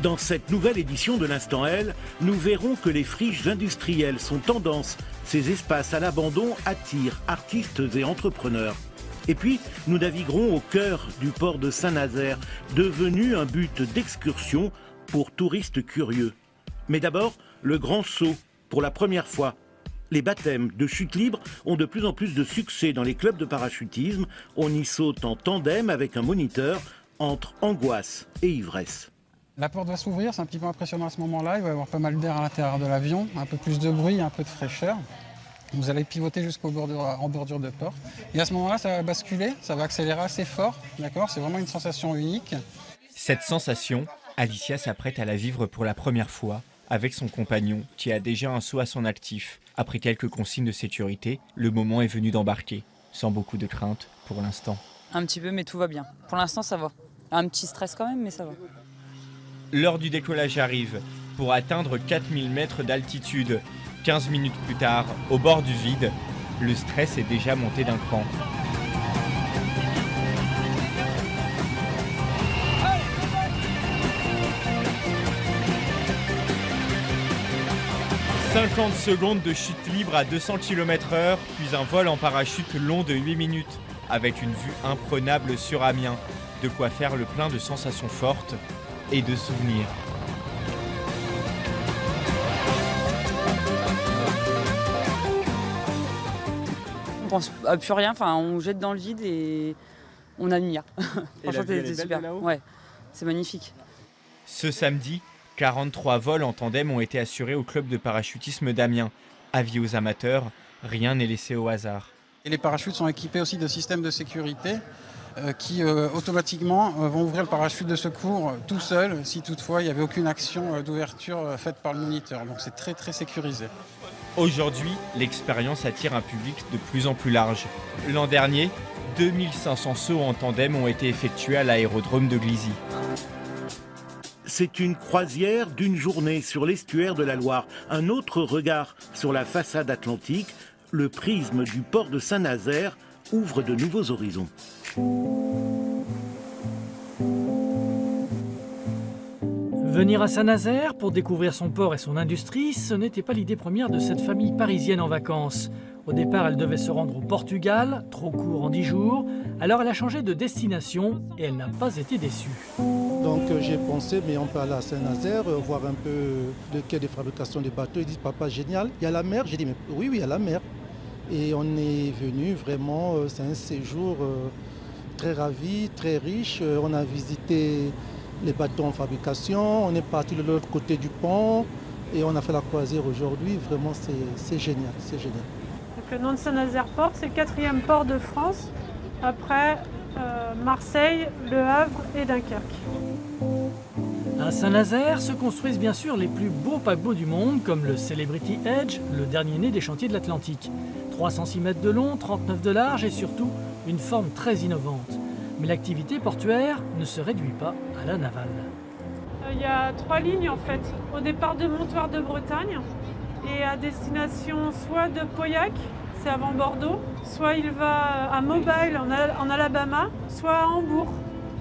Dans cette nouvelle édition de l'Instant L, nous verrons que les friches industrielles sont tendance. Ces espaces à l'abandon attirent artistes et entrepreneurs. Et puis, nous naviguerons au cœur du port de Saint-Nazaire, devenu un but d'excursion pour touristes curieux. Mais d'abord, le grand saut, pour la première fois. Les baptêmes de chute libre ont de plus en plus de succès dans les clubs de parachutisme. On y saute en tandem avec un moniteur entre angoisse et ivresse. La porte va s'ouvrir, c'est un petit peu impressionnant à ce moment-là. Il va y avoir pas mal d'air à l'intérieur de l'avion, un peu plus de bruit, un peu de fraîcheur. Vous allez pivoter jusqu'en bordure de porte. Et à ce moment-là, ça va basculer, ça va accélérer assez fort. D'accord ? C'est vraiment une sensation unique. Cette sensation, Alicia s'apprête à la vivre pour la première fois avec son compagnon qui a déjà un saut à son actif. Après quelques consignes de sécurité, le moment est venu d'embarquer, sans beaucoup de crainte pour l'instant. Un petit peu, mais tout va bien. Pour l'instant, ça va. Un petit stress quand même, mais ça va. L'heure du décollage arrive pour atteindre 4000 mètres d'altitude. 15 minutes plus tard, au bord du vide, le stress est déjà monté d'un cran. « 50 secondes de chute libre à 200 km/h, puis un vol en parachute long de 8 minutes, avec une vue imprenable sur Amiens. De quoi faire le plein de sensations fortes et de souvenirs. On pense à plus rien, enfin on jette dans le vide et on admire. Franchement c'est super. Ouais, c'est magnifique. Ce samedi, 43 vols en tandem ont été assurés au club de parachutisme d'Amiens. Avis aux amateurs, rien n'est laissé au hasard. Et les parachutes sont équipés aussi de systèmes de sécurité qui automatiquement vont ouvrir le parachute de secours tout seul si toutefois il n'y avait aucune action d'ouverture faite par le moniteur. Donc c'est très très sécurisé. Aujourd'hui, l'expérience attire un public de plus en plus large. L'an dernier, 2500 sauts en tandem ont été effectués à l'aérodrome de Glizy. C'est une croisière d'une journée sur l'estuaire de la Loire. Un autre regard sur la façade atlantique, le prisme du port de Saint-Nazaire ouvre de nouveaux horizons. Venir à Saint-Nazaire pour découvrir son port et son industrie, ce n'était pas l'idée première de cette famille parisienne en vacances. Au départ, elle devait se rendre au Portugal, trop court en 10 jours. Alors elle a changé de destination et elle n'a pas été déçue. Donc j'ai pensé, mais on peut aller à Saint-Nazaire, voir un peu le quai de fabrication des bateaux. Ils disent, papa, génial, il y a la mer. J'ai dit, mais oui, il y a la mer. Et on est venu vraiment, c'est un séjour très ravi, très riche. On a visité les bateaux en fabrication, on est parti de l'autre côté du pont et on a fait la croisière aujourd'hui. Vraiment, c'est génial, c'est génial. Donc, le nom de Saint-Nazaire Port, c'est le 4e port de France, après Marseille, Le Havre et Dunkerque. À Saint-Nazaire se construisent bien sûr les plus beaux paquebots du monde, comme le Celebrity Edge, le dernier né des chantiers de l'Atlantique. 306 mètres de long, 39 de large et surtout une forme très innovante. Mais l'activité portuaire ne se réduit pas à la navale. Il y a 3 lignes en fait, au départ de Montoire de Bretagne et à destination soit de Pauillac, c'est avant Bordeaux, soit il va à Mobile en Alabama, soit à Hambourg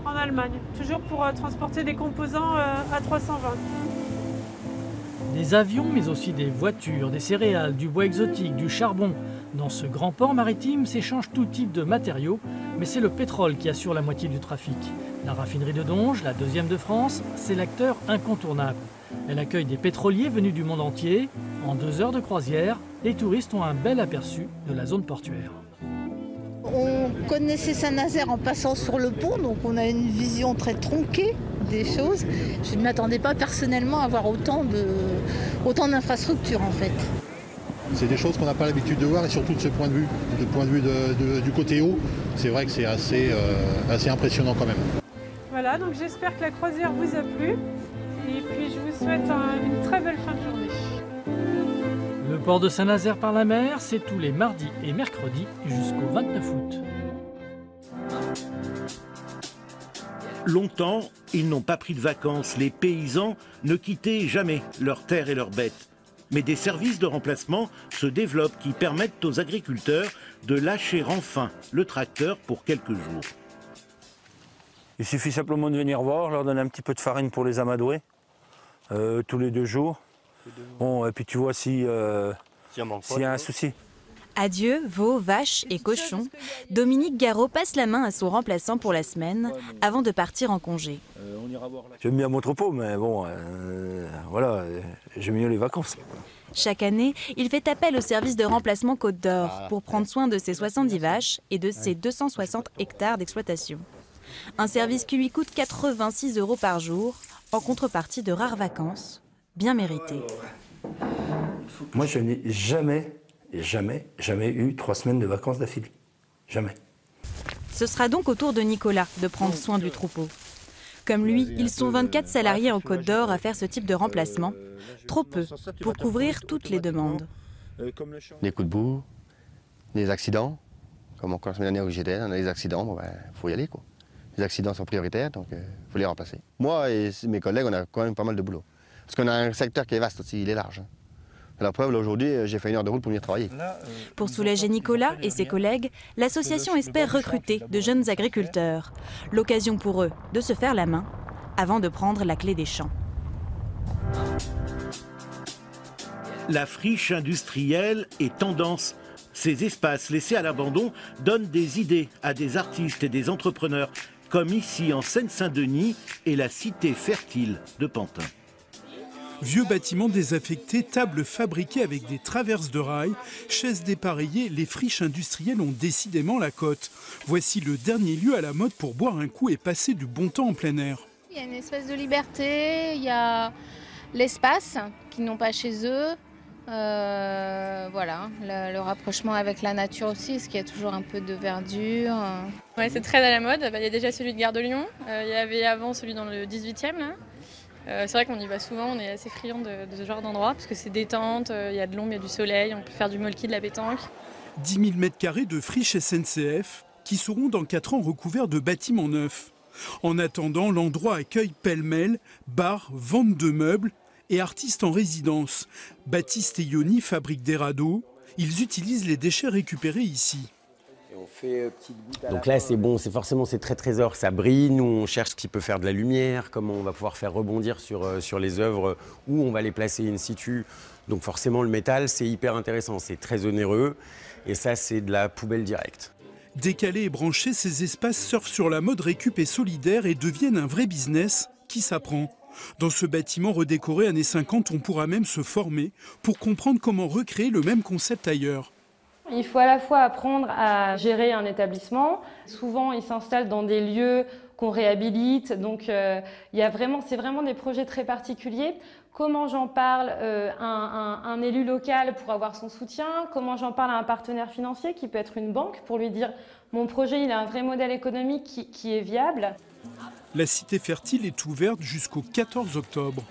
en Allemagne, toujours pour transporter des composants à 320. Des avions, mais aussi des voitures, des céréales, du bois exotique, du charbon. Dans ce grand port maritime s'échangent tout type de matériaux, mais c'est le pétrole qui assure la moitié du trafic. La raffinerie de Donge, la 2e de France, c'est l'acteur incontournable. Elle accueille des pétroliers venus du monde entier. En 2 heures de croisière, les touristes ont un bel aperçu de la zone portuaire. On connaissait Saint-Nazaire en passant sur le pont, donc on a une vision très tronquée des choses. Je ne m'attendais pas personnellement à voir autant d'infrastructures en fait. C'est des choses qu'on n'a pas l'habitude de voir et surtout de ce point de vue, du côté haut, c'est vrai que c'est assez impressionnant quand même. Voilà, donc j'espère que la croisière vous a plu et puis je vous souhaite une très belle fin de journée. Le port de Saint-Nazaire par la mer, c'est tous les mardis et mercredis jusqu'au 29 août. Longtemps, ils n'ont pas pris de vacances. Les paysans ne quittaient jamais leurs terres et leurs bêtes. Mais des services de remplacement se développent qui permettent aux agriculteurs de lâcher enfin le tracteur pour quelques jours. Il suffit simplement de venir voir, leur donner un petit peu de farine pour les amadouer. tous les 2 jours. Bon, et puis tu vois s'il y a un souci. Adieu, veaux, vaches et cochons. Dominique Garot passe la main à son remplaçant pour la semaine avant de partir en congé. J'aime bien mon troupeau, mais bon, voilà, j'aime mieux les vacances. Chaque année, il fait appel au service de remplacement Côte d'Or pour prendre soin de ses 70 vaches et de ses 260 hectares d'exploitation. Un service qui lui coûte 86 € par jour, en contrepartie de rares vacances, bien méritées. Moi, je n'ai jamais eu 3 semaines de vacances d'affilée. Jamais. Ce sera donc au tour de Nicolas de prendre soin du troupeau. Comme lui, ils sont 24 salariés en Côte d'Or à faire ce type de remplacement. Trop peu pour couvrir toutes les demandes. Des coups de boue, des accidents. Comme encore la semaine dernière où j'étais, on a des accidents, bon ben, faut y aller quoi. Les accidents sont prioritaires, donc faut les remplacer. Moi et mes collègues, on a quand même pas mal de boulot. Parce qu'on a un secteur qui est vaste aussi, il est large. La preuve, là aujourd'hui, j'ai fait 1 heure de route pour venir travailler. Pour soulager Nicolas et ses collègues, l'association espère recruter de jeunes agriculteurs. L'occasion pour eux de se faire la main avant de prendre la clé des champs. La friche industrielle est tendance. Ces espaces laissés à l'abandon donnent des idées à des artistes et des entrepreneurs, comme ici en Seine-Saint-Denis et la cité fertile de Pantin. Vieux bâtiments désaffectés, tables fabriquées avec des traverses de rails, chaises dépareillées, les friches industrielles ont décidément la cote. Voici le dernier lieu à la mode pour boire un coup et passer du bon temps en plein air. Il y a une espèce de liberté, il y a l'espace qu'ils n'ont pas chez eux. Voilà, le rapprochement avec la nature aussi, parce qu'il y a toujours un peu de verdure. Ouais, c'est très à la mode. Il y a déjà celui de Gare de Lyon, il y avait avant celui dans le 18e là. C'est vrai qu'on y va souvent, on est assez friands de ce genre d'endroit parce que c'est détente, il y a de l'ombre, il y a du soleil, on peut faire du molki, de la pétanque. 10 000 m² de friches SNCF qui seront dans 4 ans recouverts de bâtiments neufs. En attendant, l'endroit accueille pêle-mêle bars, vente de meubles et artistes en résidence. Baptiste et Yoni fabriquent des radeaux. Ils utilisent les déchets récupérés ici. Donc là, c'est bon, c'est très trésor, ça brille. Nous, on cherche ce qui peut faire de la lumière, comment on va pouvoir faire rebondir sur les œuvres, où on va les placer in situ. Donc forcément, le métal, c'est hyper intéressant, c'est très onéreux. Et ça, c'est de la poubelle directe. Décalés et branchés, ces espaces surfent sur la mode récup et solidaire et deviennent un vrai business qui s'apprend. Dans ce bâtiment redécoré années 50, on pourra même se former pour comprendre comment recréer le même concept ailleurs. Il faut à la fois apprendre à gérer un établissement. Souvent, ils s'installent dans des lieux qu'on réhabilite. Donc, c'est vraiment des projets très particuliers. Comment j'en parle à un élu local pour avoir son soutien? Comment j'en parle à un partenaire financier qui peut être une banque pour lui dire « mon projet, il a un vrai modèle économique qui est viable ». La cité fertile est ouverte jusqu'au 14 octobre.